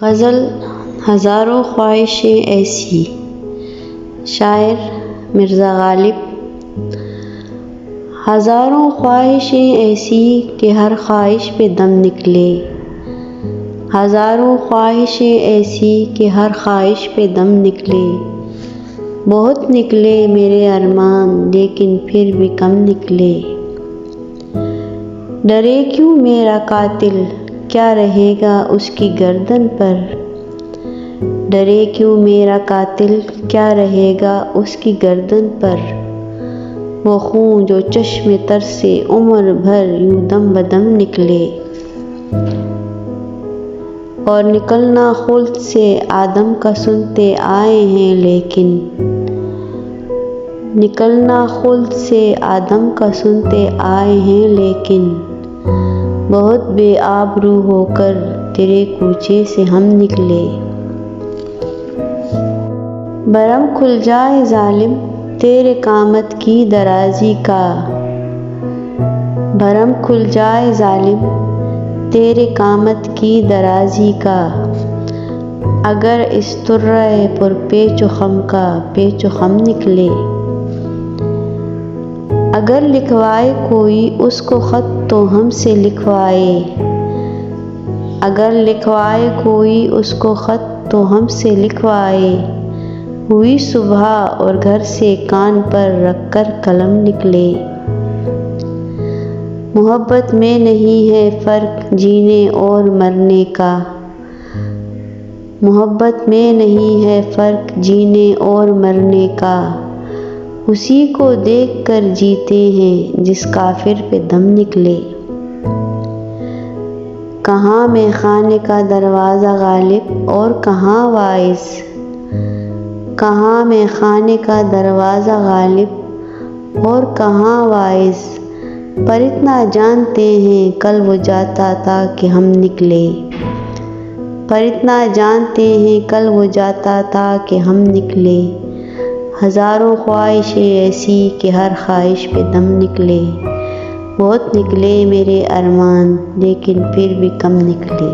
غزل ہزاروں خواہشیں ایسی، شاعر مرزا غالب۔ ہزاروں خواہشیں ایسی کہ ہر خواہش پہ دم نکلے، ہزاروں خواہشیں ایسی کہ ہر خواہش پہ دم نکلے، بہت نکلے میرے ارمان لیکن پھر بھی کم نکلے۔ ڈرے کیوں میرا قاتل، کیا رہے گا اس کی گردن پر؟ ڈرے کیوں میرا قاتل، کیا رہے گا اس کی گردن پر؟ وہ خون جو چشم تر سے عمر بھر یوں دم بدم نکلے، اور نکلنا خلد سے آدم کا سنتے آئے ہیں لیکن، نکلنا خلد سے آدم کا سنتے آئے ہیں لیکن، بہت بے آبرو ہو کر تیرے کوچے سے ہم نکلے۔ بھرم کھل جائے ظالم تیرے قامت کی درازی کا، بھرم کھل جائے ظالم تیرے قامت کی درازی کا، اگر اس طرح پر پیچ و خم کا پیچ و خم نکلے۔ اگر لکھوائے کوئی اس کو خط تو ہم سے لکھوائے، اگر لکھوائے کوئی اس کو خط تو ہم سے لکھوائے، ہوئی صبح اور گھر سے کان پر رکھ کر قلم نکلے۔ محبت میں نہیں ہے فرق جینے اور مرنے کا، محبت میں نہیں ہے فرق جینے اور مرنے کا، اسی کو دیکھ کر جیتے ہیں جس کافر پہ دم نکلے۔ کہاں میں خانے کا دروازہ غالب اور کہاں واعظ، کہاں میں خانے کا دروازہ غالب اور کہاں واعظ، پر اتنا جانتے ہیں کل وہ جاتا تھا کہ ہم نکلے، پر اتنا جانتے ہیں کل وہ جاتا تھا کہ ہم نکلے۔ ہزاروں خواہشیں ایسی کہ ہر خواہش پہ دم نکلے، بہت نکلے میرے ارمان لیکن پھر بھی کم نکلے۔